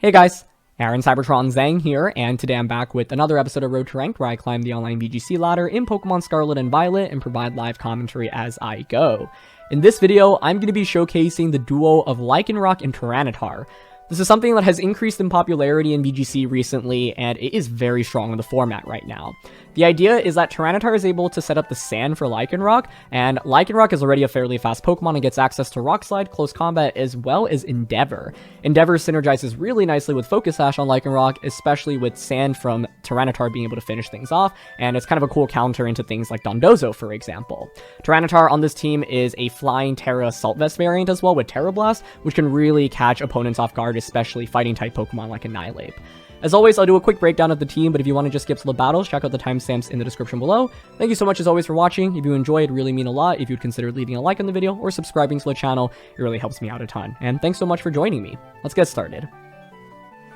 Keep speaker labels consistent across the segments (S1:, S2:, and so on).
S1: Hey guys, Aaron Cybertron Zhang here, and today I'm back with another episode of Road to Ranked where I climb the online VGC ladder in Pokemon Scarlet and Violet and provide live commentary as I go. In this video, I'm going to be showcasing the duo of Lycanroc and Tyranitar. This is something that has increased in popularity in VGC recently, and it is very strong in the format right now. The idea is that Tyranitar is able to set up the Sand for Lycanroc, and Lycanroc is already a fairly fast Pokemon and gets access to Rock Slide, Close Combat, as well as Endeavor. Endeavor synergizes really nicely with Focus Sash on Lycanroc, especially with Sand from Tyranitar being able to finish things off, and it's kind of a cool counter into things like Dondozo, for example. Tyranitar on this team is a Flying Tera Assault Vest variant as well with Tera Blast, which can really catch opponents off guard, especially fighting-type Pokemon like Annihilate. As always, I'll do a quick breakdown of the team, but if you want to just skip to the battles, check out the timestamps in the description below. Thank you so much as always for watching. If you enjoy, it'd really mean a lot if you'd consider leaving a like on the video or subscribing to the channel. It really helps me out a ton. And thanks so much for joining me. Let's get started.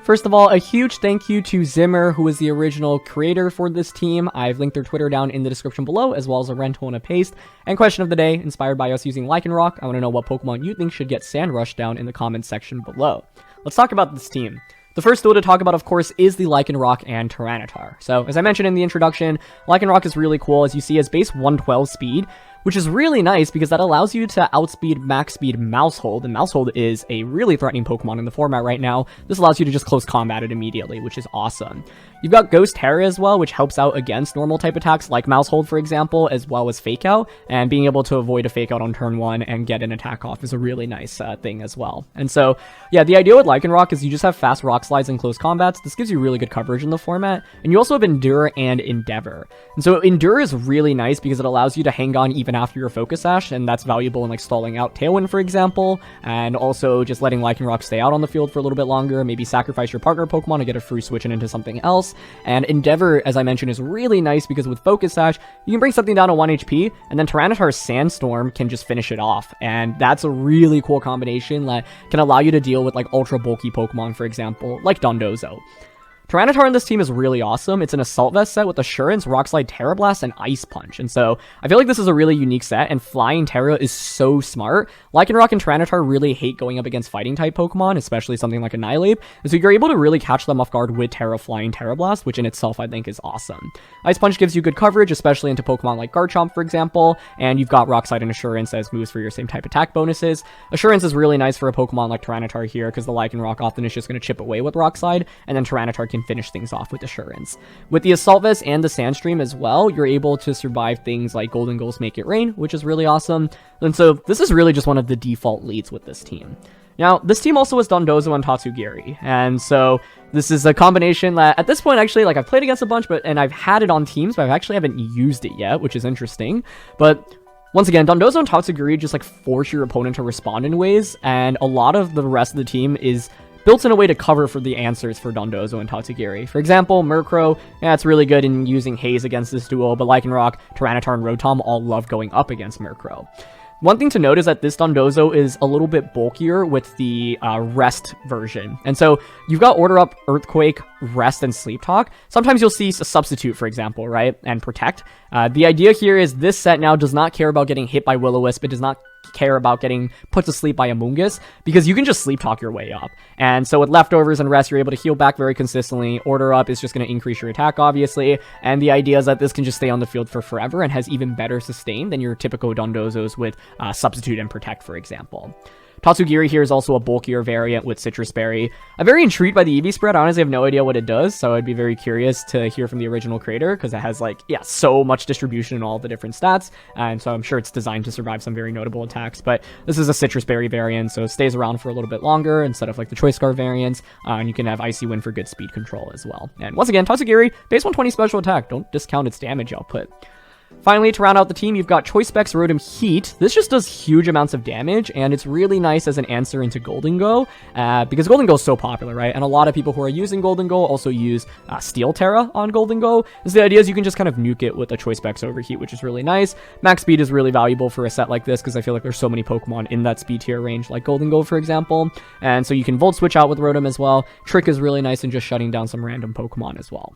S1: First of all, a huge thank you to Zimmer, who is the original creator for this team. I've linked their Twitter down in the description below, as well as a rental and a paste. And question of the day, inspired by us using Lycanroc. I want to know what Pokemon you think should get Sand Rush down in the comments section below. Let's talk about this team. The first duo to talk about, of course, is the Lycanroc and Tyranitar. So, as I mentioned in the introduction, Lycanroc is really cool, as you see, as base 112 speed, which is really nice because that allows you to outspeed max speed Mousehold, and Mousehold is a really threatening Pokemon in the format right now. This allows you to just close combat it immediately, which is awesome. You've got Ghost Tera as well, which helps out against normal type attacks like Mousehold, for example, as well as Fake Out, and being able to avoid a Fake Out on turn 1 and get an attack off is a really nice thing as well. And so, yeah, the idea with Lycanroc is you just have fast Rock Slides and close combats. This gives you really good coverage in the format, and you also have Endure and Endeavor. And so Endure is really nice because it allows you to hang on even after your Focus Sash, and that's valuable in like stalling out Tailwind, for example, and also just letting Lycanroc stay out on the field for a little bit longer, maybe sacrifice your partner Pokemon to get a free switch into something else. And Endeavor, as I mentioned, is really nice because with Focus Sash, you can bring something down to 1 HP, and then Tyranitar's Sandstorm can just finish it off, and that's a really cool combination that can allow you to deal with like ultra bulky Pokemon, for example, like Dondozo. Tyranitar in this team is really awesome. It's an Assault Vest set with Assurance, Rock Slide, Tera Blast, and Ice Punch. And so I feel like this is a really unique set, and Flying Tera is so smart. Lycanroc and Tyranitar really hate going up against fighting-type Pokemon, especially something like Annihilate. And so you're able to really catch them off guard with Flying Tera Blast, which in itself I think is awesome. Ice Punch gives you good coverage, especially into Pokemon like Garchomp, for example, and you've got Rock Slide and Assurance as moves for your same type attack bonuses. Assurance is really nice for a Pokemon like Tyranitar here, because the Lycanroc often is just going to chip away with Rock Slide, and then Tyranitar can finish things off with Assurance. With the Assault Vest and the Sandstream as well, you're able to survive things like Golden Goals Make It Rain, which is really awesome. And so this is really just one of the default leads with this team. Now, this team also has Dondozo and Tatsugiri, and so this is a combination that, at this point, actually, like, I've played against a bunch, and I've had it on teams, but I actually haven't used it yet, which is interesting. But once again, Dondozo and Tatsugiri just, like, force your opponent to respond in ways, and a lot of the rest of the team is built in a way to cover for the answers for Dondozo and Tatsugiri. For example, Murkrow, yeah, it's really good in using Haze against this duo, but Lycanroc, Tyranitar, and Rotom all love going up against Murkrow. One thing to note is that this Dondozo is a little bit bulkier with the Rest version. And so you've got Order Up, Earthquake, Rest, and Sleep Talk. Sometimes you'll see a Substitute, for example, right? And Protect. The idea here is this set now does not care about getting hit by Will-O-Wisp. It does not care about getting put to sleep by Amoonguss, because you can just Sleep Talk your way up. And so with Leftovers and Rest, you're able to heal back very consistently. Order Up is just going to increase your attack, obviously. And the idea is that this can just stay on the field for forever and has even better sustain than your typical Dondozos with Substitute and Protect, for example. Tatsugiri here is also a bulkier variant with Citrus Berry. I'm very intrigued by the EV spread. I honestly have no idea what it does, so I'd be very curious to hear from the original creator, because it has, like, yeah, so much distribution in all the different stats, and so I'm sure it's designed to survive some very notable attacks. But this is a Citrus Berry variant, so it stays around for a little bit longer instead of, like, the Choice Scarf variants, and you can have Icy Wind for good speed control as well. And once again, Tatsugiri, base 120 special attack. Don't discount its damage output. Finally, to round out the team, you've got Choice Specs Rotom-Heat. This just does huge amounts of damage, and it's really nice as an answer into Golden Go, because Golden Go is so popular, right? And a lot of people who are using Golden Go also use Steel Terra on Golden Go. So the idea is you can just kind of nuke it with a Choice Specs Overheat, which is really nice. Max Speed is really valuable for a set like this, because I feel like there's so many Pokemon in that speed tier range, like Golden Go, for example. And so you can Volt Switch out with Rotom as well. Trick is really nice in just shutting down some random Pokemon as well.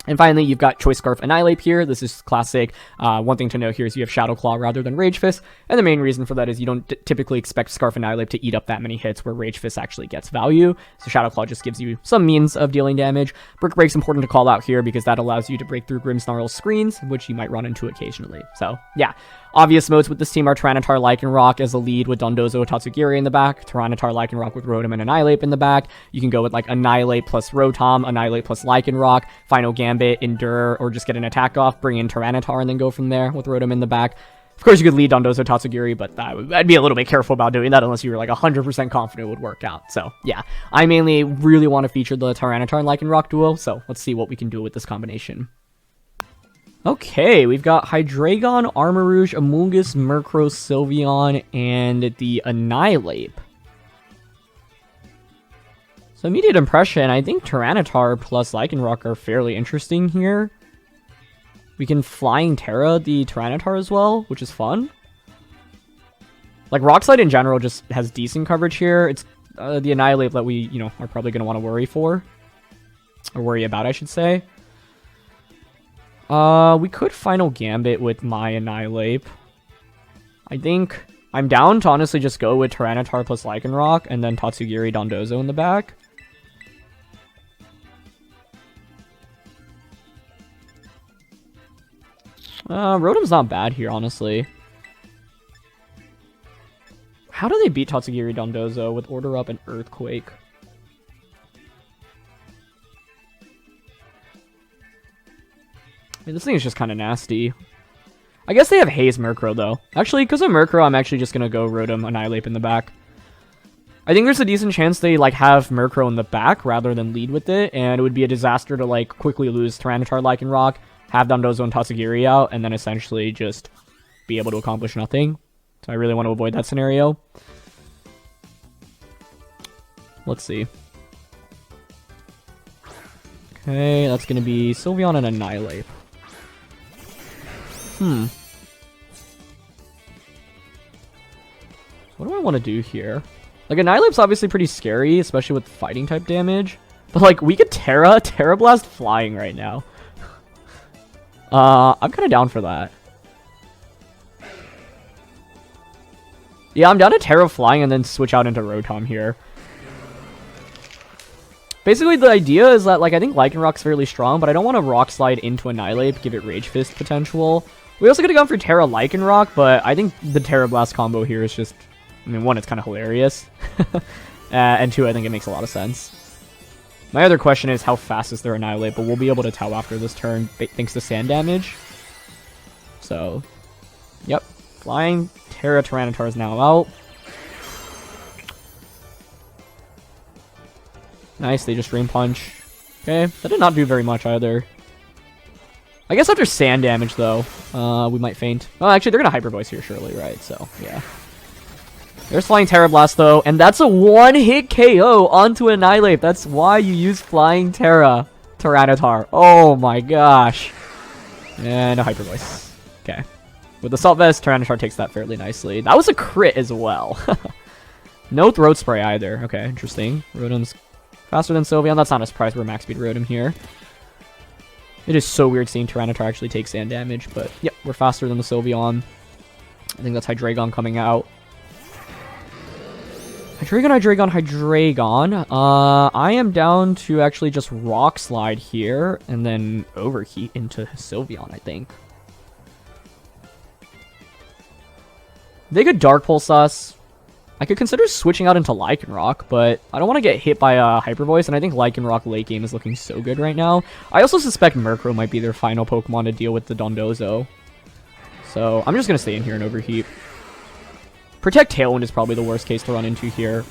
S1: And finally, you've got Choice Scarf Annihilate here. This is classic. One thing to note here is you have Shadow Claw rather than Rage Fist. And the main reason for that is you don't typically expect Scarf Annihilate to eat up that many hits where Rage Fist actually gets value. So Shadow Claw just gives you some means of dealing damage. Brick Break's important to call out here because that allows you to break through Grimmsnarl's screens, which you might run into occasionally. So yeah, obvious modes with this team are Tyranitar, Lycanroc as a lead with Dondozo, Tatsugiri in the back. Tyranitar, Lycanroc with Rotom and Annihilate in the back. You can go with like Annihilate plus Rotom, Annihilate plus Lycanroc, Final Gambit, Endure, or just get an attack off, bring in Tyranitar, and then go from there with Rotom in the back. Of course, you could lead Dondozo, Tatsugiri, but I'd be a little bit careful about doing that unless you were like 100% confident it would work out. So yeah, I mainly really want to feature the Tyranitar and Lycanroc duo, so let's see what we can do with this combination. Okay, we've got Hydreigon, Armarouge, Amoonguss, Murkrow, Sylveon, and the Annihilate. So immediate impression, I think Tyranitar plus Lycanroc are fairly interesting here. We can Flying Tera the Tyranitar as well, which is fun. Like, Rock Slide in general just has decent coverage here. It's the Annihilate that we, are probably going to want to worry for. Or worry about, I should say. We could Final Gambit with my Annihilate. I think I'm down to honestly just go with Tyranitar plus Lycanroc and then Tatsugiri Dondozo in the back. Rotom's not bad here, honestly. How do they beat Tatsugiri Dondozo with Order Up and Earthquake? I mean, this thing is just kind of nasty. I guess they have Haze Murkrow, though. Actually, because of Murkrow, I'm actually just going to go Rotom Annihilate in the back. I think there's a decent chance they, like, have Murkrow in the back rather than lead with it, and it would be a disaster to, like, quickly lose Tyranitar, Lycanroc, have Dondozo and Tatsugiri out, and then essentially just be able to accomplish nothing. So I really want to avoid that scenario. Let's see. Okay, that's going to be Sylveon and Annihilate. What do I want to do here? Like, Annihilate's obviously pretty scary, especially with fighting type damage. But, like, we could Tera Blast flying right now. I'm kind of down for that. Yeah, I'm down to Tera flying and then switch out into Rotom here. Basically, the idea is that, like, I think Lycanroc's fairly strong, but I don't want to Rock Slide into Annihilate, give it Rage Fist potential. We also could have gone for Tera Lycanroc, but I think the Tera Blast combo here is just... I mean, one, it's kind of hilarious. And two, I think it makes a lot of sense. My other question is how fast is their Annihilate, but we'll be able to tell after this turn, thanks to sand damage. So, yep. Flying Tera Tyranitar is now out. Nice, they just Dream Punch. Okay, that did not do very much either. I guess after sand damage, though, we might faint. Oh, actually, they're going to Hyper Voice here, surely, right? So, yeah. There's Flying Tera Blast, though, and that's a one-hit KO onto Annihilate. That's why you use Flying Tera Tyranitar. Oh my gosh. And a Hyper Voice. Okay. With Assault Vest, Tyranitar takes that fairly nicely. That was a crit as well. No Throat Spray either. Okay, interesting. Rotom's faster than Sylveon. That's not a surprise. We're max speed Rotom here. It is so weird seeing Tyranitar actually take sand damage, but yep, we're faster than the Sylveon. I think that's Hydreigon coming out. Hydreigon. I am down to actually just Rock Slide here, and then Overheat into Sylveon, I think. They could Dark Pulse us. I could consider switching out into Lycanroc, but I don't want to get hit by a Hyper Voice, and I think Lycanroc late game is looking so good right now. I also suspect Murkrow might be their final Pokemon to deal with the Dondozo. So I'm just going to stay in here and Overheat. Protect Tailwind is probably the worst case to run into here.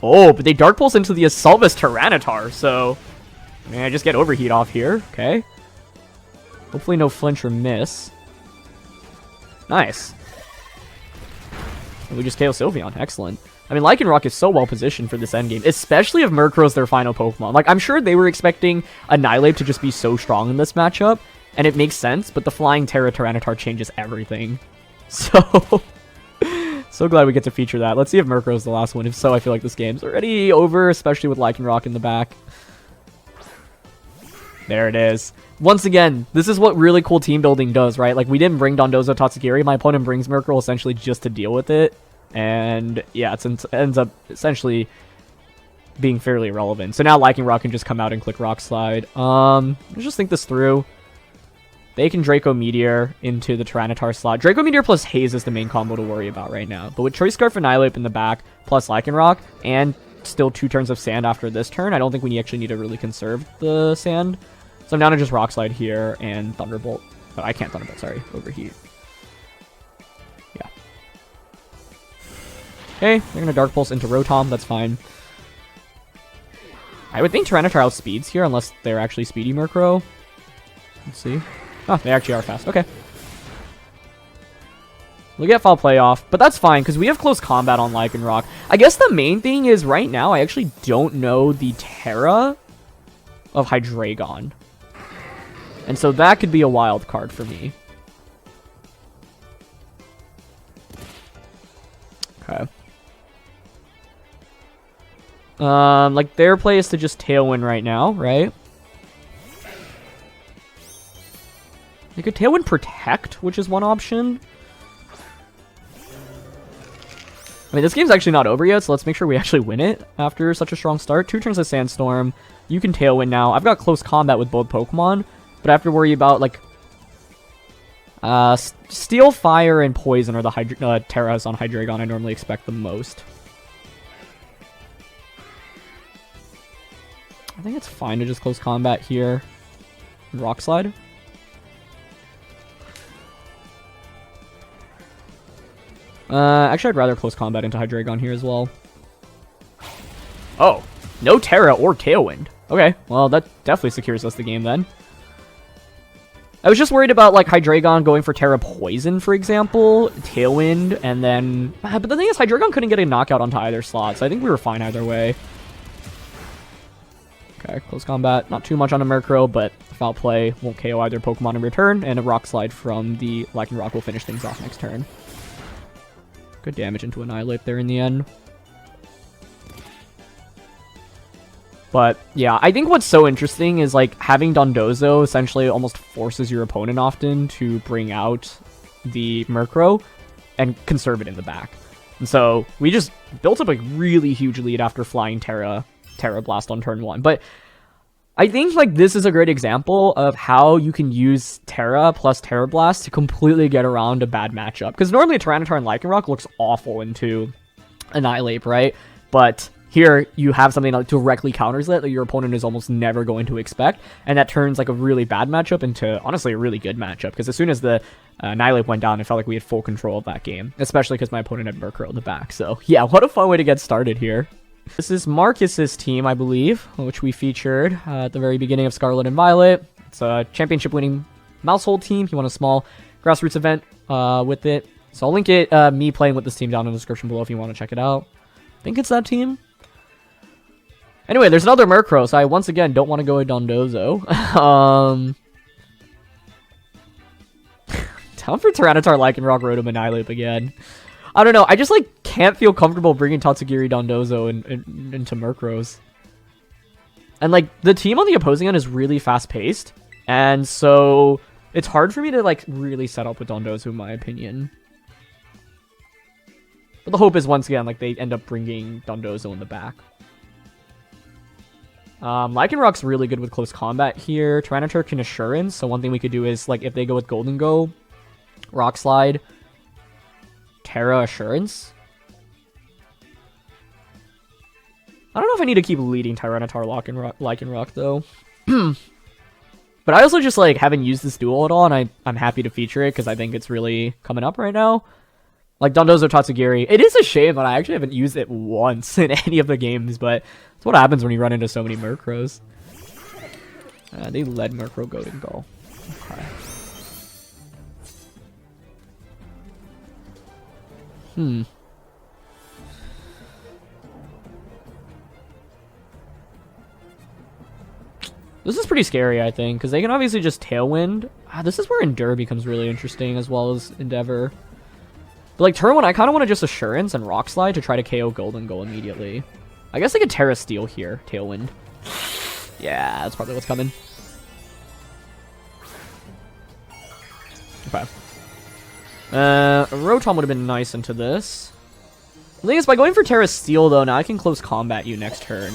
S1: Oh, but they Dark Pulse into the Assault Vest Tyranitar, so... I just get Overheat off here, okay. Hopefully no flinch or miss. Nice. And we just KO Sylveon, excellent. I mean, Lycanroc is so well positioned for this endgame, especially if Murkrow's their final Pokemon. Like, I'm sure they were expecting Annihilate to just be so strong in this matchup, and it makes sense, but the Flying Tera Tyranitar changes everything. So... So glad we get to feature that. Let's see if Murkrow's the last one. If so, I feel like this game's already over, especially with Lycanroc in the back. There it is. Once again, this is what really cool team building does, right? Like, we didn't bring Dondozo Tatsugiri. My opponent brings Murkrow essentially just to deal with it. And, yeah, it ends up essentially being fairly irrelevant. So now Lycanroc can just come out and click Rock Slide. Let's just think this through. They can Draco Meteor into the Tyranitar slot. Draco Meteor plus Haze is the main combo to worry about right now. But with Choice Scarf Annihilate in the back, plus Lycanroc, and still 2 turns of Sand after this turn, I don't think we actually need to really conserve the Sand. So I'm down to just Rock Slide here and Thunderbolt. But I can't Thunderbolt, sorry. Overheat. Yeah. Okay, they're going to Dark Pulse into Rotom. That's fine. I would think Tyranitar outspeeds here, unless they're actually Speedy Murkrow. Let's see. Oh, they actually are fast. Okay. We'll get Foul Play off, but that's fine, because we have Close Combat on Lycanroc. I guess the main thing is, right now, I actually don't know the Tera of Hydreigon. And so that could be a wild card for me. Okay. Like, their play is to just Tailwind right now, right? They could Tailwind Protect, which is one option. I mean, this game's actually not over yet, so let's make sure we actually win it after such a strong start. 2 turns of Sandstorm. You can Tailwind now. I've got Close Combat with both Pokemon, but I have to worry about, like, Steel, Fire, and Poison are the Teras on Hydreigon I normally expect the most. I think it's fine to just Close Combat here. Rock Slide. Actually, I'd rather Close Combat into Hydreigon here as well. Oh, no Tera or Tailwind. Okay, well, that definitely secures us the game then. I was just worried about, like, Hydreigon going for Tera Poison, for example, Tailwind, and then... But the thing is, Hydreigon couldn't get a knockout onto either slot, so I think we were fine either way. Okay, Close Combat, not too much on a Murkrow, but Foul Play won't KO either Pokemon in return, and a Rock Slide from the Lycanroc will finish things off next turn. Good damage into Annihilate there in the end. But, yeah, I think what's so interesting is, like, having Dondozo essentially almost forces your opponent often to bring out the Murkrow and conserve it in the back. And so, we just built up a really huge lead after Flying Tera Blast on turn 1. But I think, like, this is a great example of how you can use Tera plus Tera Blast to completely get around a bad matchup. Because normally Tyranitar and Lycanroc looks awful into Annihilate, right? But here, you have something that directly counters it that your opponent is almost never going to expect. And that turns, like, a really bad matchup into, honestly, a really good matchup. Because as soon as the Annihilate went down, it felt like we had full control of that game. Especially because my opponent had Murkrow in the back. So, yeah, what a fun way to get started here. This is Marcus's team, I believe, which we featured at the very beginning of Scarlet and Violet. It's a championship-winning Mousehold team. He won a small grassroots event with it. So I'll link it, me playing with this team down in the description below if you want to check it out. I think it's that team. Anyway, there's another Murkrow, so I once again don't want to go with Dondozo. Down for Tyranitar, Lycanroc, Rotom, Annihilate again. I don't know, I just, like, can't feel comfortable bringing Tatsugiri Dondozo into Murkrows. And, like, the team on the opposing end is really fast-paced, and so it's hard for me to, like, really set up with Dondozo, in my opinion. But the hope is, once again, like, they end up bringing Dondozo in the back. Lycanroc's really good with Close Combat here. Tyranitar can Assurance, so one thing we could do is, like, if they go with Golden Go, Rock Slide, Tera Assurance. I don't know if I need to keep leading Tyranitar Lycanroc, though. But I also just, like, haven't used this duel at all, and I'm happy to feature it, because I think it's really coming up right now. Like, Dondozo Tatsugiri. It is a shame that I actually haven't used it once in any of the games, but it's what happens when you run into so many Murkrows. They led Murkrow Golden Go. Okay. This is pretty scary, I think, because they can obviously just Tailwind. This is where Endure becomes really interesting, as well as Endeavor. But, like, turn 1, I kind of want to just Assurance and Rock Slide to try to KO Golden Go immediately. I guess they could Terra Steel here, Tailwind. Yeah, that's probably what's coming. Okay. A Rotom would have been nice into this. The thing is, by going for Terra Steel, though, now I can close combat you next turn.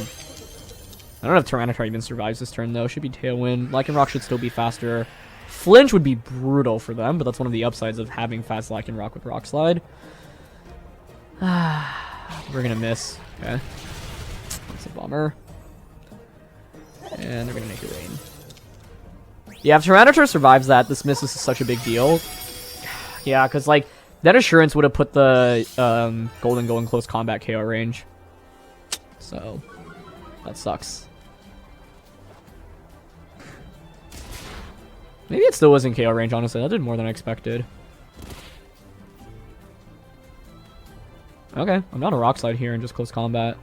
S1: I don't know if Tyranitar even survives this turn, though. Should be Tailwind. Lycanroc should still be faster. Flinch would be brutal for them, but that's one of the upsides of having fast Lycanroc with Rock Slide. We're gonna miss. Okay. That's a bummer. And they're gonna make it rain. Yeah, if Tyranitar survives that, this miss is such a big deal. Yeah, because, like, that Assurance would have put the Golden Go in close combat KO range. So, that sucks. Maybe it still was in KO range, honestly. That did more than I expected. Okay, I'm down a Rock Slide here and just close combat.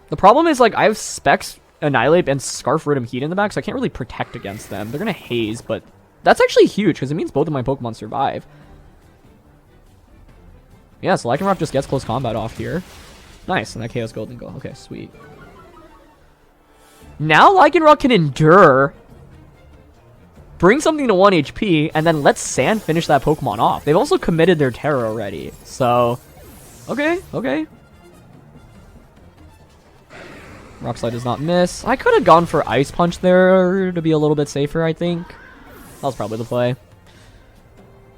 S1: The problem is, like, I have Specs, Annihilate, and Scarf Rotom-Heat in the back, so I can't really protect against them. They're going to Haze, but that's actually huge, because it means both of my Pokemon survive. Yeah, so Lycanroc just gets close combat off here. Nice, and that KO's Golden Go. Okay, sweet. Now Lycanroc can Endure, bring something to 1 HP, and then let Sand finish that Pokemon off. They've also committed their Terra already, so... Okay, okay. Rock Slide does not miss. I could have gone for Ice Punch there to be a little bit safer, I think. That was probably the play.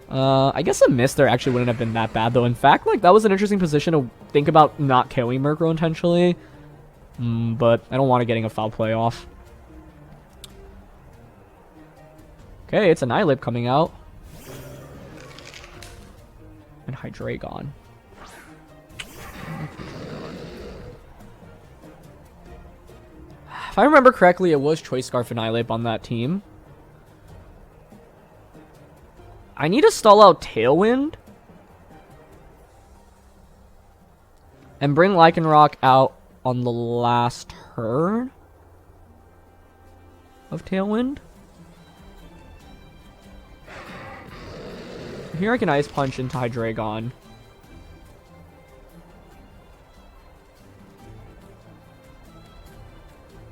S1: I guess a miss there actually wouldn't have been that bad, though. In fact, like, that was an interesting position to think about not killing Murkrow intentionally. But I don't want to getting a foul play off. Okay, it's Annihilate coming out. And Hydreigon. If I remember correctly, it was Choice Scarf Annihilate on that team. I need to stall out Tailwind. And bring Lycanroc out on the last turn of Tailwind. Here I can Ice Punch into Hydreigon.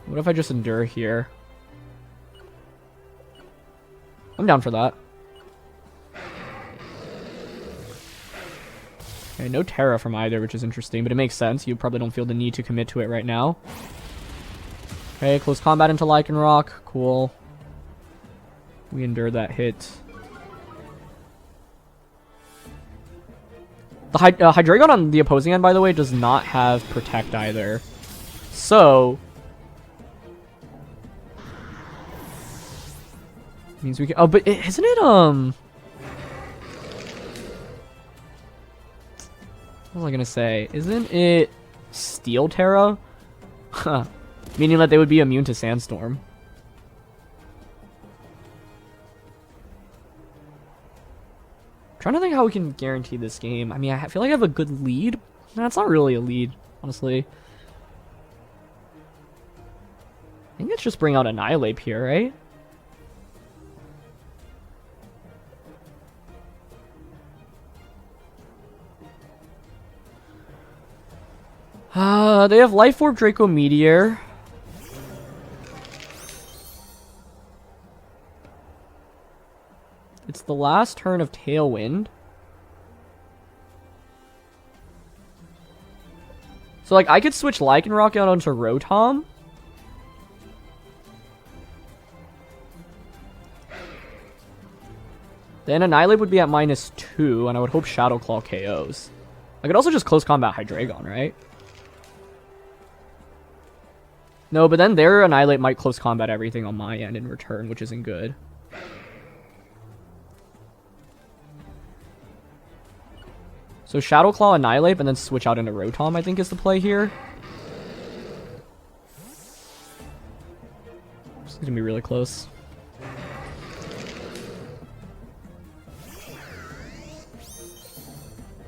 S1: What if I just Endure here? I'm down for that. Okay, no Terra from either, which is interesting, but it makes sense. You probably don't feel the need to commit to it right now. Okay, close combat into Lycanroc. Cool. We Endure that hit. The Hydreigon on the opposing end, by the way, does not have Protect either. So... means we can... Oh, but isn't it, What was I gonna say? Isn't it Steel Terra? Huh. Meaning that they would be immune to Sandstorm. Trying to think how we can guarantee this game. I mean, I feel like I have a good lead. No, it's not really a lead, honestly. I think let's just bring out Annihilate here, right? They have Life Orb, Draco Meteor. It's the last turn of Tailwind. So, like, I could switch Lycanroc out onto Rotom. Then Annihilate would be at -2, and I would hope Shadow Claw KOs. I could also just close combat Hydreigon, right? No, but then their Annihilate might close combat everything on my end in return, which isn't good. So Shadow Claw, Annihilate, and then switch out into Rotom, I think is the play here. This is going to be really close.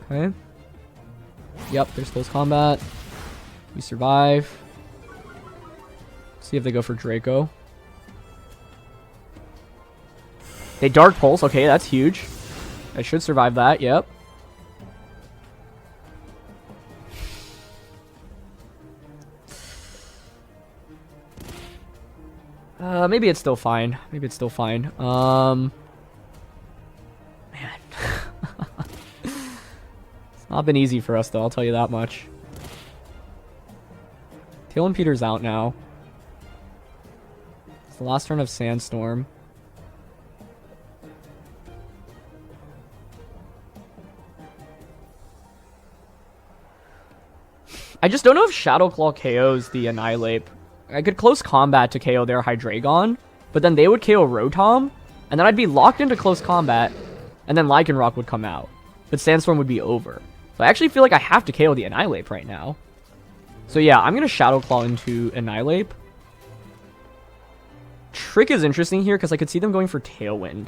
S1: Okay. Yep, there's close combat. We survive. See if they go for Draco. They Dark Pulse. Okay, that's huge. I should survive that. Yep. Maybe it's still fine. Maybe it's still fine. Man. It's not been easy for us, though, I'll tell you that much. Tail and Peter's out now. It's the last turn of Sandstorm. I just don't know if Shadow Claw KOs the Annihilate. I could close combat to KO their Hydreigon, but then they would KO Rotom, and then I'd be locked into close combat, and then Lycanroc would come out. But Sandstorm would be over. So I actually feel like I have to KO the Annihilate right now. So yeah, I'm going to Shadow Claw into Annihilate. Trick is interesting here because I could see them going for Tailwind.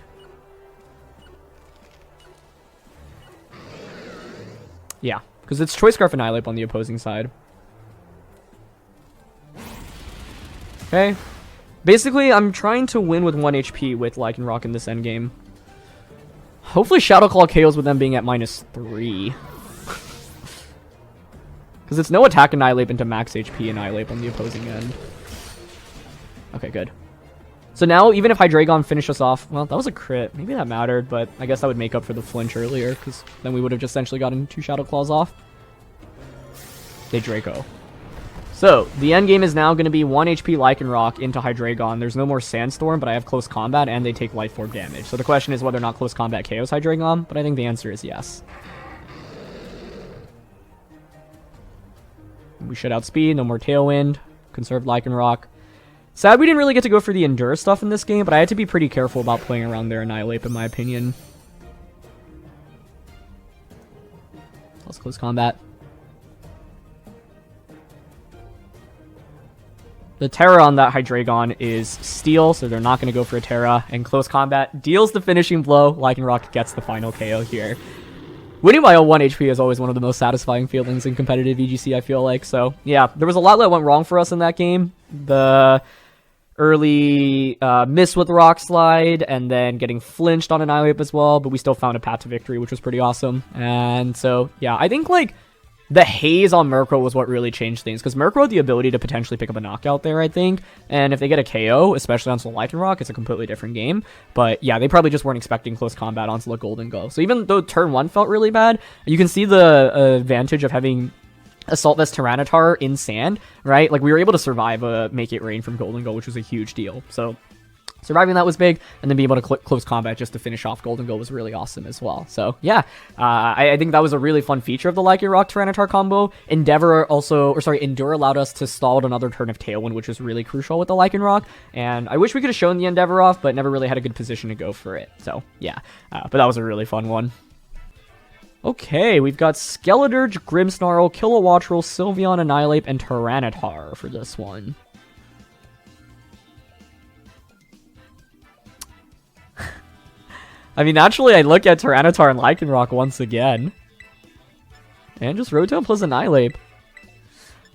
S1: Yeah, because it's Choice Scarf Annihilate on the opposing side. Okay. Basically, I'm trying to win with 1 HP with Lycanroc in this endgame. Hopefully Shadow Claw KOs with them being at -3. Because it's no attack Annihilate into max HP Annihilate on the opposing end. Okay, good. So now, even if Hydreigon finished us off, well, that was a crit. Maybe that mattered, but I guess that would make up for the flinch earlier, because then we would have just essentially gotten 2 Shadow Claws off. They Draco. So, the end game is now going to be 1 HP Lycanroc into Hydreigon. There's no more Sandstorm, but I have close combat, and they take Life Orb damage. So the question is whether or not close combat KOs Hydreigon, but I think the answer is yes. We should outspeed, no more Tailwind, conserve Lycanroc. Sad we didn't really get to go for the Endure stuff in this game, but I had to be pretty careful about playing around their Annihilate, in my opinion. Let's close combat. The Tera on that Hydreigon is Steel, so they're not going to go for a Tera. And close combat deals the finishing blow. Lycanroc gets the final KO here. Winning by 1 HP is always one of the most satisfying feelings in competitive VGC, I feel like. So, yeah, there was a lot that went wrong for us in that game. The early miss with Rock Slide, and then getting flinched on Annihilate as well, but we still found a path to victory, which was pretty awesome. And so, yeah, I think, like, the haze on Murkrow was what really changed things, because Murkrow had the ability to potentially pick up a knockout there, I think, and if they get a KO, especially on Lycanroc, it's a completely different game. But yeah, they probably just weren't expecting close combat on Golden Go. So even though turn 1 felt really bad, you can see the advantage of having Assault Vest Tyranitar in sand, right? Like, we were able to survive a Make It Rain from Golden Go, which was a huge deal. So surviving that was big, and then being able to close combat just to finish off Golden Go was really awesome as well. So yeah, I think that was a really fun feature of the Lycanroc Tyranitar combo. Endure allowed us to stall another turn of Tailwind, which was really crucial with the Lycanroc, and I wish we could have shown the Endeavor off, but never really had a good position to go for it. So yeah, but that was a really fun one. Okay, we've got Skeledirge, Grimmsnarl, Kilowattrel, Sylveon, Annihilate, and Tyranitar for this one. I mean, naturally, I look at Tyranitar and Lycanroc once again. And just Rotom plus Annihilate.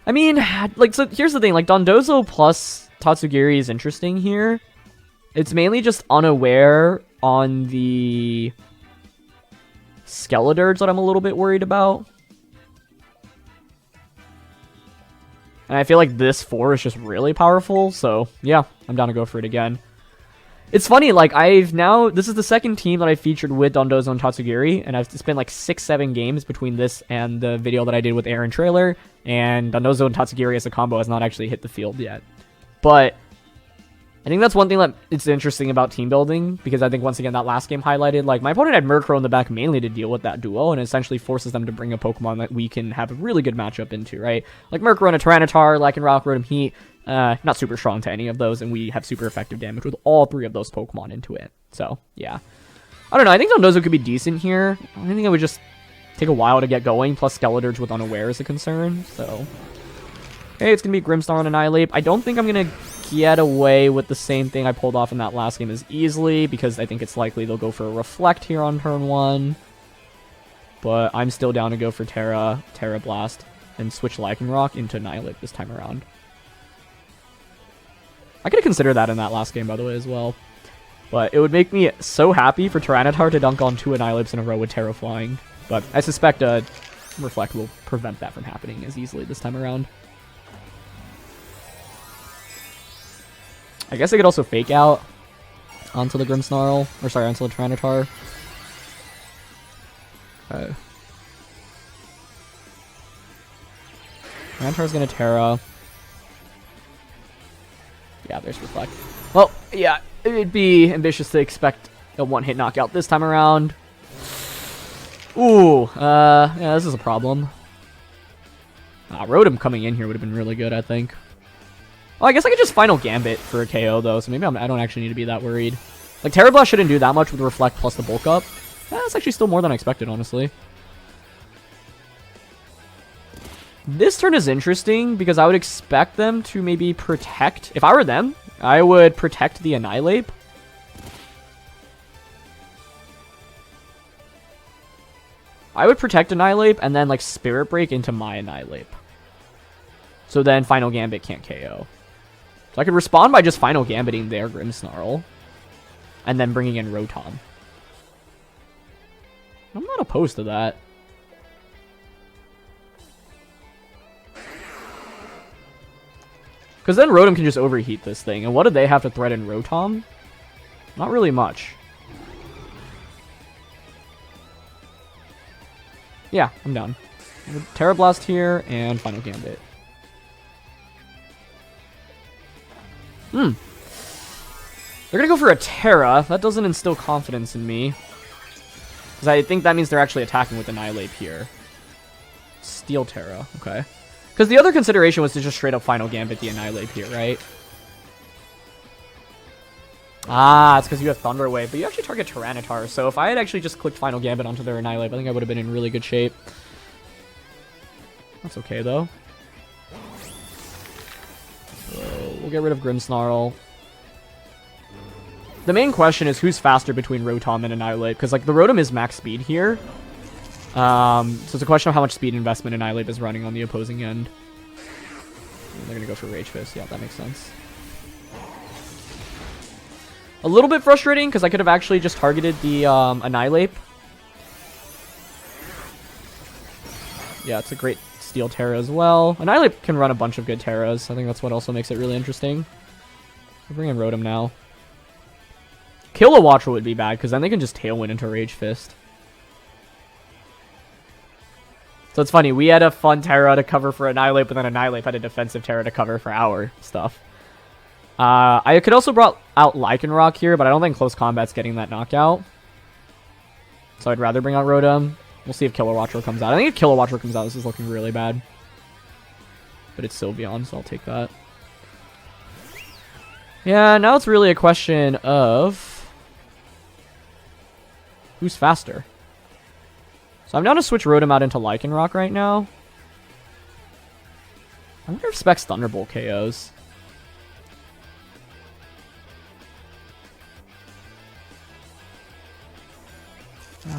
S1: I mean, like, so here's the thing. Like, Dondozo plus Tatsugiri is interesting here. It's mainly just unaware on the Skeledirge that I'm a little bit worried about. And I feel like this 4 is just really powerful. So, yeah, I'm down to go for it again. It's funny, like, this is the second team that I featured with Dondozo and Tatsugiri, and it's been like 6-7 games between this and the video that I did with Aaron Trailer, and Dondozo and Tatsugiri as a combo has not actually hit the field yet. But I think that's one thing that it's interesting about team building, because I think, once again, that last game highlighted, like, my opponent had Murkrow in the back mainly to deal with that duo, and it essentially forces them to bring a Pokemon that we can have a really good matchup into, right? Like, Murkrow and a Tyranitar, Lycanroc, Rotom-Heat, not super strong to any of those, and we have super effective damage with all 3 of those Pokemon into it. So, yeah. I don't know, I think Dondozo could be decent here. I think it would just take a while to get going, plus Skeledirge with Unaware is a concern, so. Okay, it's going to be Grimmsnarl and Annihilate. I don't think I'm going to get away with the same thing I pulled off in that last game as easily, because I think it's likely they'll go for a Reflect here on turn 1. But I'm still down to go for Tera Blast, and switch Lycanroc into Annihilate this time around. I could have considered that in that last game, by the way, as well. But it would make me so happy for Tyranitar to dunk on 2 Annihilates in a row with Tera flying. But I suspect Reflect will prevent that from happening as easily this time around. I guess I could also fake out onto the Grimmsnarl, or sorry, onto the Tyranitar. Okay. Tyranitar's gonna Tera. Yeah, there's Reflect. Well, yeah, it'd be ambitious to expect a one-hit knockout this time around. Ooh, yeah, this is a problem. Rotom coming in here would have been really good, I think. Well, I guess I could just Final Gambit for a KO, though, so maybe I don't actually need to be that worried. Like, Tera Blast shouldn't do that much with Reflect plus the Bulk Up. That's actually still more than I expected, honestly. This turn is interesting because I would expect them to maybe protect. If I were them, I would protect the Annihilape. I would protect Annihilape and then like Spirit Break into my Annihilape. So then Final Gambit can't KO. So I could respond by just Final Gambiting their Grimmsnarl and then bringing in Rotom. I'm not opposed to that. Because then Rotom can just overheat this thing. And what do they have to threaten Rotom? Not really much. Yeah, I'm done. Tera Blast here and Final Gambit. They're going to go for a Tera. That doesn't instill confidence in me. Because I think that means they're actually attacking with Annihilape here. Steel Tera, okay. Because the other consideration was to just straight up Final Gambit the Annihilape here, right? Ah, it's because you have Thunder Wave, but you actually target Tyranitar, so if I had actually just clicked Final Gambit onto their Annihilape, I think I would have been in really good shape. That's okay, though. So, we'll get rid of Grimmsnarl. The main question is who's faster between Rotom and Annihilape, because like the Rotom is max speed here. So it's a question of how much speed investment Annihilape is running on the opposing end. And they're going to go for Rage Fist. Yeah, that makes sense. A little bit frustrating because I could have actually just targeted the Annihilape. Yeah, it's a great Steel Tera as well. Annihilape can run a bunch of good Teras. I think that's what also makes it really interesting. We'll bring in Rotom now. Kilowattrel would be bad because then they can just Tailwind into Rage Fist. So it's funny, we had a fun Tera to cover for Annihilape, but then Annihilape had a defensive Tera to cover for our stuff. I could also brought out Lycanroc here, but I don't think Close Combat's getting that knockout. So I'd rather bring out Rotom. We'll see if Kilowattrel comes out. I think if Kilowattrel comes out, this is looking really bad. But it's Sylveon, so I'll take that. Yeah, now it's really a question of who's faster. So I'm down to switch Rotom out into Lycanroc right now. I wonder if Specs Thunderbolt KOs.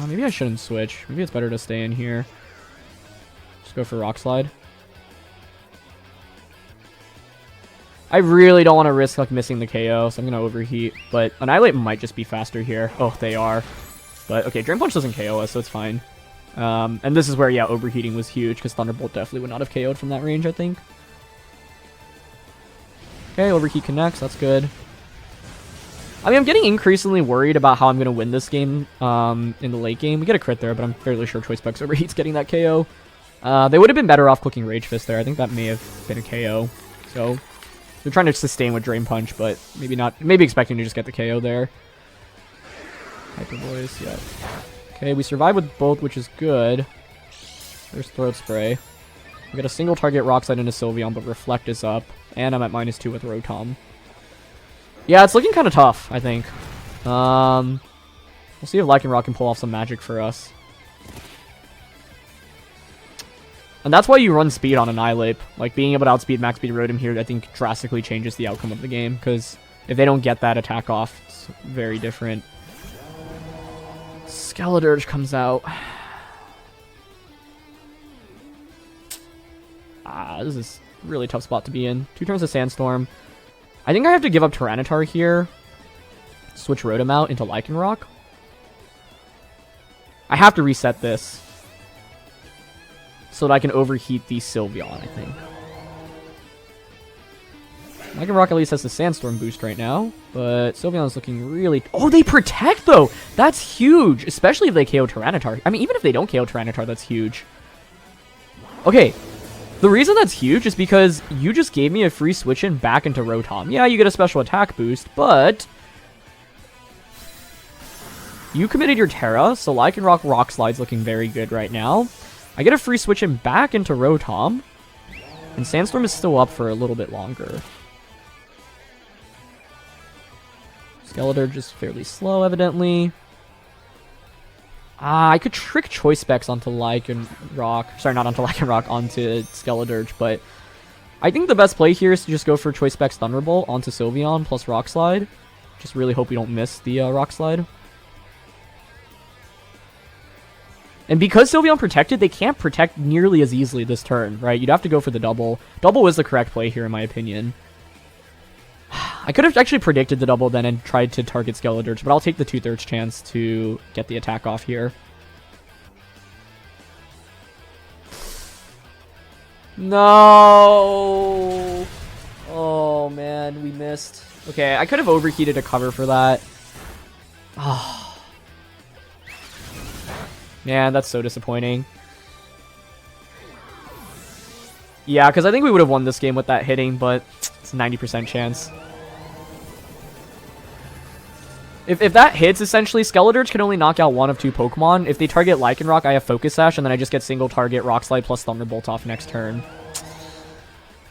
S1: Maybe I shouldn't switch. Maybe it's better to stay in here. Just go for Rock Slide. I really don't want to risk like missing the KO, so I'm going to overheat. But Annihilape might just be faster here. Oh, they are. But okay, Drain Punch doesn't KO us, so it's fine. And this is where, yeah, overheating was huge, because Thunderbolt definitely would not have KO'd from that range, I think. Okay, overheat connects, that's good. I mean, I'm getting increasingly worried about how I'm going to win this game in the late game. We get a crit there, but I'm fairly sure Choice Specs overheat's getting that KO. They would have been better off clicking Rage Fist there. I think that may have been a KO. So, they're trying to sustain with Drain Punch, but maybe not. Maybe expecting to just get the KO there. Hyper Voice, yeah. Okay, we survive with both, which is good. There's Throat Spray. We got a single target Rock Slide into Sylveon, but Reflect is up. And I'm at -2 with Rotom. Yeah, it's looking kind of tough, I think. We'll see if Lycanroc can pull off some magic for us. And that's why you run speed on Annihilape. Like, being able to outspeed max speed Rotom here, I think, drastically changes the outcome of the game. Because if they don't get that attack off, it's very different. Skeledirge comes out. This is a really tough spot to be in. 2 turns of Sandstorm. I think I have to give up Tyranitar here. Switch Rotom out into Lycanroc. I have to reset this. So that I can overheat the Sylveon, I think. Lycanroc at least has the Sandstorm boost right now, but Sylveon's looking really... Oh, they protect, though! That's huge, especially if they KO Tyranitar. I mean, even if they don't KO Tyranitar, that's huge. Okay, the reason that's huge is because you just gave me a free switch-in back into Rotom. Yeah, you get a special attack boost, but... You committed your Tera, so Lycanroc Rock Slide's looking very good right now. I get a free switch-in back into Rotom, and Sandstorm is still up for a little bit longer. Skeledirge is fairly slow, evidently. I could trick Choice Specs onto Lycanroc. Sorry, not onto Lycanroc, onto Skeledirge, but I think the best play here is to just go for Choice Specs Thunderbolt onto Sylveon plus Rock Slide. Just really hope we don't miss the Rock Slide. And because Sylveon protected, they can't protect nearly as easily this turn, right? You'd have to go for the double. Double is the correct play here, in my opinion. I could have actually predicted the double then and tried to target Skeledirge, but I'll take the 2/3 chance to get the attack off here. No! Oh, man, we missed. Okay, I could have overheated a cover for that. Oh. Man, that's so disappointing. Yeah, because I think we would have won this game with that hitting, but it's a 90% chance. If that hits, essentially, Skeledirge can only knock out one of two Pokemon. If they target Lycanroc, I have Focus Sash, and then I just get single target Rock Slide plus Thunderbolt off next turn.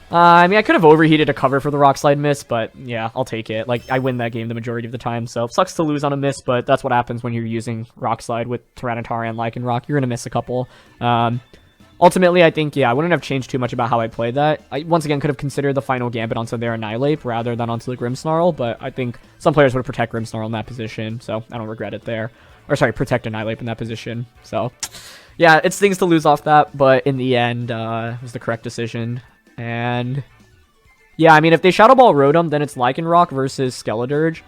S1: I mean, I could have overheated a cover for the Rock Slide miss, but yeah, I'll take it. Like, I win that game the majority of the time, so it sucks to lose on a miss, but that's what happens when you're using Rock Slide with Tyranitar and Lycanroc. You're going to miss a couple. Ultimately, I think, yeah, I wouldn't have changed too much about how I played that. I, once again, could have considered the final Gambit onto their Annihilate rather than onto the Grimmsnarl, but I think some players would protect Grimmsnarl in that position, so I don't regret it there. Or, sorry, protect Annihilate in that position, so... Yeah, it stings to lose off that, but in the end, it was the correct decision. And... yeah, I mean, if they Shadow Ball Rotom, then it's Lycanroc versus Skeledirge.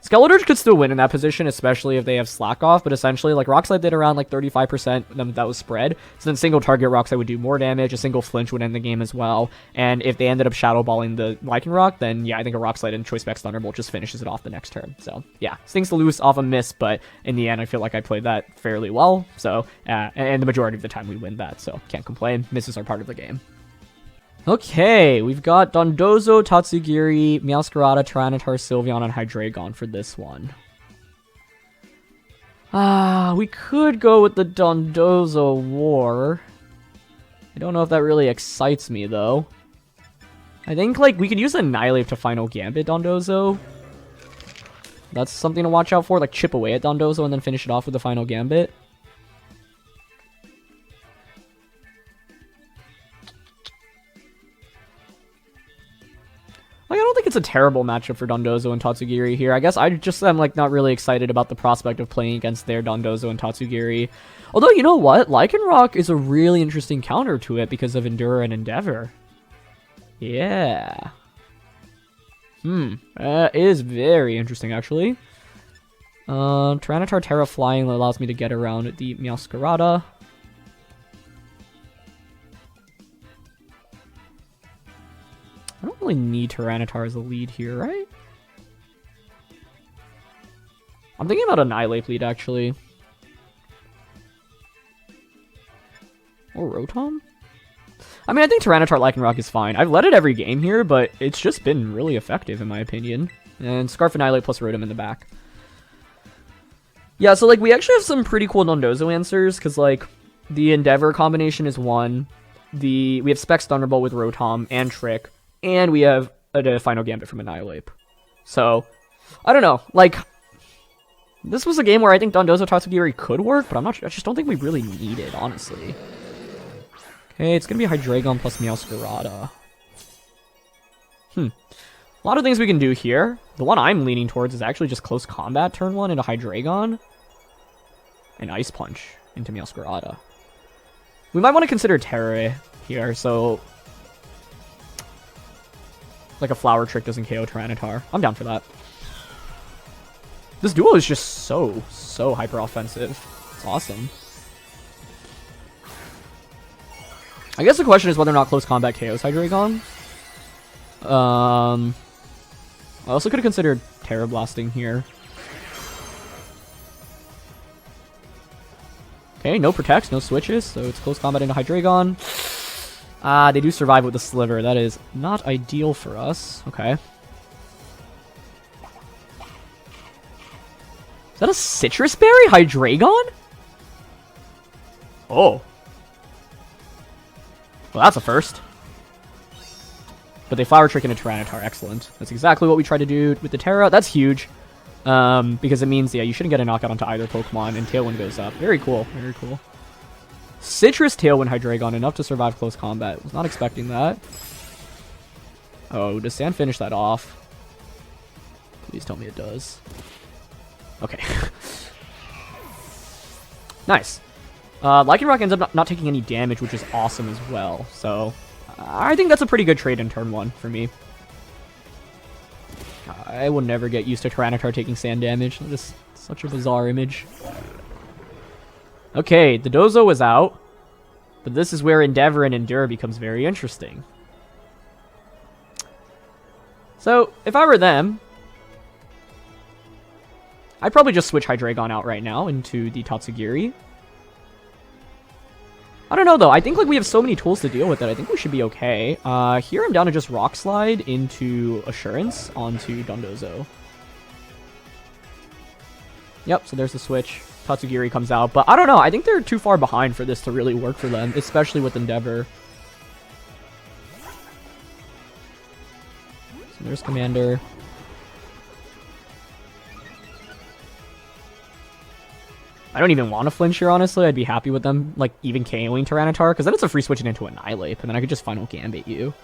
S1: Skeledirge could still win in that position, especially if they have Slack Off, but essentially, like, Rock Slide did around, like, 35%, then that was spread. So then single target Rock Slide would do more damage, a single flinch would end the game as well, and if they ended up Shadow Balling the Lycanroc, then, yeah, I think a Rock Slide and Choice Specs Thunderbolt just finishes it off the next turn. So, yeah, stings to lose off a miss, but in the end, I feel like I played that fairly well, so, and the majority of the time we win that, so can't complain. Misses are part of the game. Okay, we've got Dondozo, Tatsugiri, Meowscarada, Tyranitar, Sylveon, and Hydreigon for this one. We could go with the Dondozo War. I don't know if that really excites me, though. I think, like, we could use Annihilate to Final Gambit Dondozo. That's something to watch out for, like, chip away at Dondozo and then finish it off with the Final Gambit. Like, I don't think it's a terrible matchup for Dondozo and Tatsugiri here. I guess I just am, like, not really excited about the prospect of playing against their Dondozo and Tatsugiri. Although, you know what? Lycanroc is a really interesting counter to it because of Endure and Endeavor. Yeah. It is very interesting, actually. Tyranitar Tera Flying allows me to get around the Meowscarada. I don't really need Tyranitar as a lead here, right? I'm thinking about Annihilate lead, actually. Or Rotom? I mean, I think Tyranitar Lycanroc is fine. I've led it every game here, but it's just been really effective, in my opinion. And Scarf Annihilate plus Rotom in the back. Yeah, so, like, we actually have some pretty cool Dondozo answers, because, like, the Endeavor combination is one. We have Specs Thunderbolt with Rotom and Trick. And we have a Final Gambit from Annihilate. So, I don't know. Like, this was a game where I think Dondozo Tatsugiri could work, but I just don't think we really need it, honestly. Okay, it's going to be Hydreigon plus Meowscarada. A lot of things we can do here. The one I'm leaning towards is actually just Close Combat turn 1 into Hydreigon. And Ice Punch into Meowscarada. We might want to consider Terra here, so... like a Flower Trick doesn't KO Tyranitar. I'm down for that. This duo is just so hyper offensive. It's awesome. I guess the question is whether or not Close Combat KOs Hydreigon. I also could have considered Tera Blasting here. Okay, no protects, no switches, so it's close combat into Hydreigon. Ah, they do survive with the Sliver. That is not ideal for us. Okay. Is that a Citrus Berry Hydreigon? Oh. Well, that's a first. But they Flower Trick into Tyranitar. Excellent. That's exactly what we tried to do with the Tera. That's huge. Because it means, yeah, you shouldn't get a knockout onto either Pokemon, and Tailwind goes up. Very cool. Very cool. Citrus Tailwind Hydreigon, enough to survive close combat. Was not expecting that. Oh, does Sand finish that off? Please tell me it does. Okay. Nice. Lycanroc ends up not taking any damage, which is awesome as well. So, I think that's a pretty good trade in turn 1 for me. I will never get used to Tyranitar taking sand damage. Just such a bizarre image. Okay, the Dozo is out. But this is where Endeavor and Endure becomes very interesting. So, if I were them, I'd probably just switch Hydreigon out right now into the Tatsugiri. I don't know, though. I think like we have so many tools to deal with it. I think we should be okay. Here I'm down to just Rock Slide into Assurance onto Dondozo. Yep, so there's the switch. Tatsugiri comes out, but I don't know. I think they're too far behind for this to really work for them, especially with Endeavor. So there's Commander. I don't even want to flinch here, honestly. I'd be happy with them, like, even KOing Tyranitar, because then it's a free switch into Annihilate, and then I could just Final Gambit you.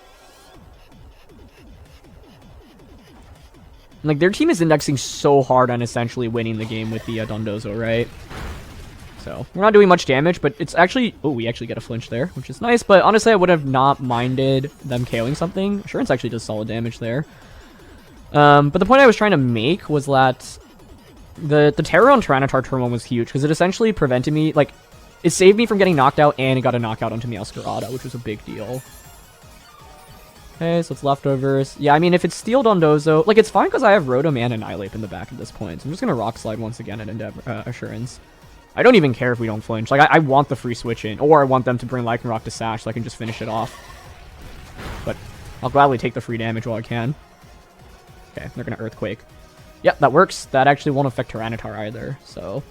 S1: Like, their team is indexing so hard on essentially winning the game with the Dondozo, right? So, we're not doing much damage, but it's actually... Oh, we actually get a flinch there, which is nice, but honestly, I would have not minded them KOing something. Assurance actually does solid damage there. But the point I was trying to make was that the Tera on Tyranitar turn 1 was huge, because it essentially prevented me... Like, it saved me from getting knocked out, and it got a knockout onto Meowscarada, which was a big deal. Okay, so it's leftovers. Yeah, I mean, if it's Steel Dondozo... Like, it's fine because I have Rotom and Annihilate in the back at this point. So I'm just going to Rock Slide once again at Endeavor, Assurance. I don't even care if we don't flinch. Like, I want the free switch in. Or I want them to bring Lycanroc to Sash so I can just finish it off. But I'll gladly take the free damage while I can. Okay, they're going to Earthquake. Yep, that works. That actually won't affect Tyranitar either, so...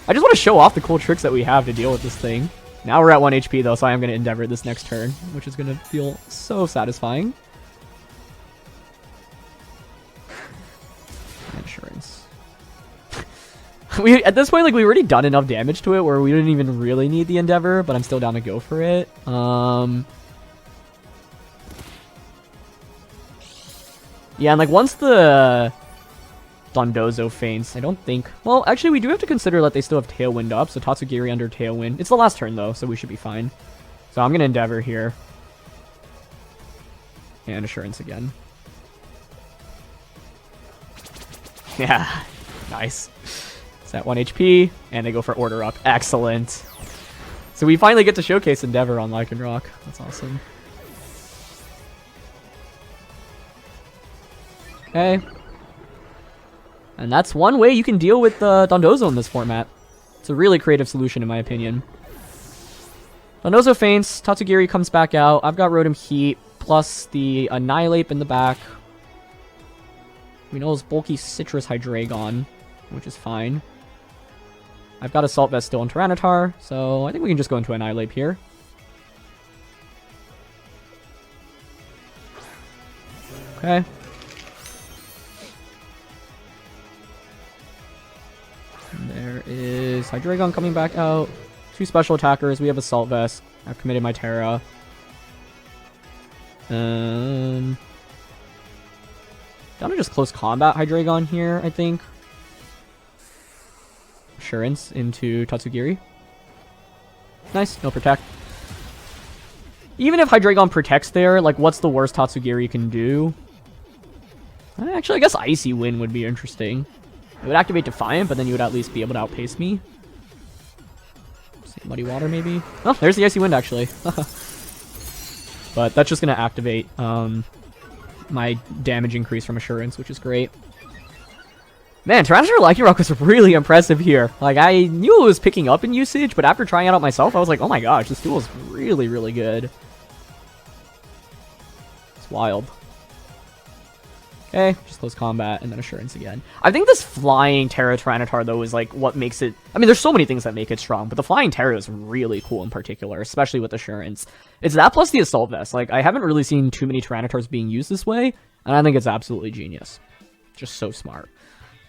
S1: I just want to show off the cool tricks that we have to deal with this thing. Now we're at 1 HP, though, so I am going to Endeavor this next turn, which is going to feel so satisfying. Insurance. At this point, like, we've already done enough damage to it where we didn't even really need the Endeavor, but I'm still down to go for it. Yeah, and, like, once the Dondozo faints, I don't think... Well, actually, we do have to consider that they still have Tailwind up, so Tatsugiri under Tailwind. It's the last turn, though, so we should be fine. So I'm going to Endeavor here. And Assurance again. Yeah, nice. It's at 1 HP, and they go for Order Up. Excellent. So we finally get to showcase Endeavor on Lycanroc. That's awesome. Okay. And that's one way you can deal with Dondozo in this format. It's a really creative solution, in my opinion. Dondozo faints. Tatsugiri comes back out. I've got Rotom-Heat, plus the Annihilate in the back. We know it's bulky Citrus Hydreigon, which is fine. I've got Assault Vest still on Tyranitar, so I think we can just go into Annihilate here. Okay. And there is Hydreigon coming back out. 2 special attackers. We have Assault Vest. I've committed my Tera. Down to just close combat Hydreigon here, I think. Assurance into Tatsugiri. Nice, no protect. Even if Hydreigon protects there, like, what's the worst Tatsugiri can do? Actually, I guess Icy Wind would be interesting. It would activate Defiant, but then you would at least be able to outpace me. Muddy Water, maybe? Oh, there's the Icy Wind, actually. But that's just going to activate my damage increase from Assurance, which is great. Man, Tyranitar Lycanroc was really impressive here. Like, I knew it was picking up in usage, but after trying it out myself, I was like, oh my gosh, this duel is really, really good. It's wild. Okay, just close combat, and then Assurance again. I think this Flying Tera Tyranitar, though, is, like, what makes it... I mean, there's so many things that make it strong, but the Flying Tera is really cool in particular, especially with Assurance. It's that plus the Assault Vest. Like, I haven't really seen too many Tyranitars being used this way, and I think it's absolutely genius. Just so smart.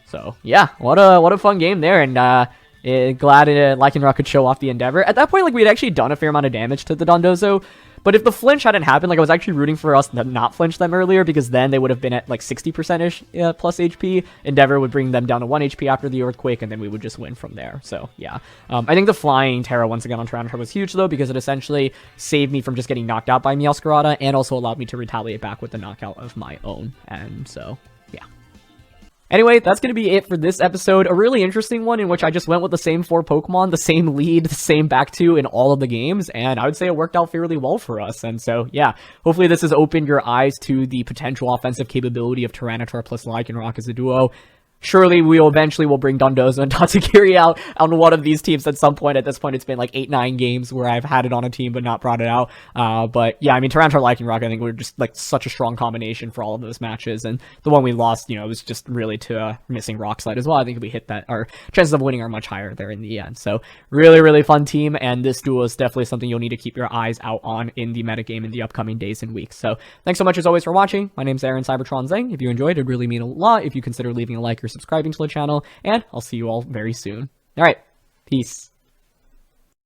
S1: So, yeah, what a fun game there, and glad Lycanroc could show off the Endeavor. At that point, like, we had actually done a fair amount of damage to the Dondozo, but if the flinch hadn't happened, like, I was actually rooting for us to not flinch them earlier, because then they would have been at, like, 60%-ish plus HP. Endeavor would bring them down to 1 HP after the Earthquake, and then we would just win from there. So, yeah. I think the Flying Tera, once again, on Tyranitar was huge, though, because it essentially saved me from just getting knocked out by Meowscarada, and also allowed me to retaliate back with the knockout of my own. And so, yeah. Anyway, that's going to be it for this episode. A really interesting one in which I just went with the same 4 Pokemon, the same lead, the same back 2 in all of the games, and I would say it worked out fairly well for us. And so, yeah, hopefully this has opened your eyes to the potential offensive capability of Tyranitar plus Lycanroc as a duo. Surely we will eventually bring Dondozo and Tatsugiri out on one of these teams at some point. At this point, it's been like 8-9 games where I've had it on a team but not brought it out. But yeah, I mean, Tyranitar Lycanroc, I think we're just like such a strong combination for all of those matches. And the one we lost, you know, was just really to missing Rock Slide as well. I think if we hit that, our chances of winning are much higher there in the end. So really, really fun team. And this duel is definitely something you'll need to keep your eyes out on in the metagame in the upcoming days and weeks. So thanks so much as always for watching. My name's Aaron CybertronVGC. If you enjoyed, it'd really mean a lot if you consider leaving a like or subscribing to the channel, and I'll see you all very soon. All right, peace.